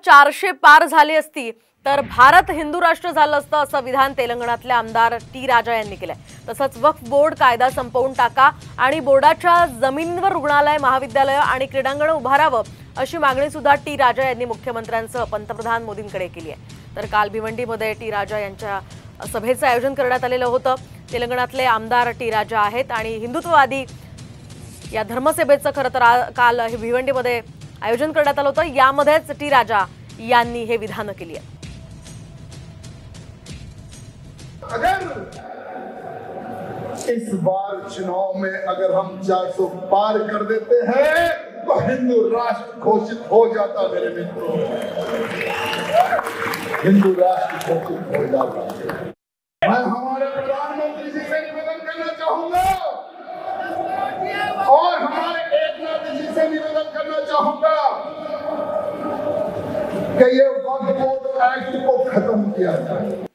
400 पार झाली असती तर भारत हिंदू राष्ट्र झालं असतं असं विधान तेलंगणातले आमदार टी राजा यांनी केलंय। तसंच वक्फ बोर्ड कायदा संपवून टाका आणि बोर्डाच्या जमिनीवर रुग्णालय, महाविद्यालय आणि क्रीडांगण उभारावं अशी मागणी सुद्धा टी राजा यांनी मुख्यमंत्र्यांसह पंतप्रधान मोदींकडे केली आहे। तर काल भिवंडीमध्ये टी राजा यांच्या सभेचं आयोजन करण्यात आलेलं होतं। तेलंगणातले आमदार टी राजा आहेत आणि हिंदुत्ववादी या धर्मसभेचं खरं तर काल भिवंडीमध्ये आयोजन करण्यात आलं होतं। यामध्येच टी राजा यांनी हे विधान केली आहे। अगर इस बार चुनाव में अगर हम 400 पार कर देते हैं तो हिंदू राष्ट्र घोषित हो जाता। मेरे मित्रों, हिंदू राष्ट्र घोषित हो जाता। मैं हमारे प्रधानमंत्री जी से निवेदन करना चाहूंगा और हमारे एकनाथ जी से निवेदन करना चाहूंगा कि ये वक्फ बोर्ड एक्ट को खत्म किया जाए।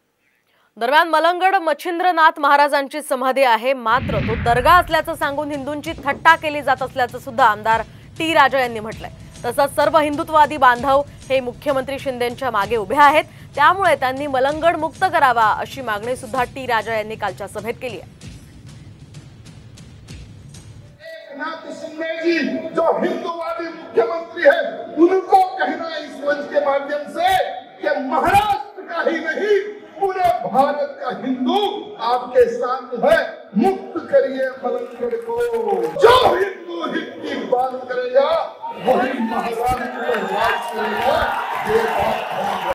दरम्यान मलंगड मच्छिंद्रनाथ महाराजांची समाधी आहे, मात्र तो दर्गा असल्याचं सांगून हिंदूंची थट्टा केली जात असल्याचं सुद्धा आमदार टी राजा यांनी म्हटलंय। तसंच सर्व हिंदुत्ववादी बांधव हे मुख्यमंत्री शिंदेंच्या मागे उभे आहेत, त्यामुळे त्यांनी मलंगड मुक्त करावा अशी मागणी सुद्धा टी राजा यांनी कालच्या सभेत केली आहे। एकनाथ शिंदे जी जो हिंदुवादी मुख्यमंत्री है, उनको कहना इस मंच के माध्यम से कि महाराष्ट्र का ही नहीं पूरे भारत का हिंदू आपके साथ है। मुक्त करिए मलंगड को। जो हिंदू हित की बात करेगा वही महाराष्ट्र में राज करेगा।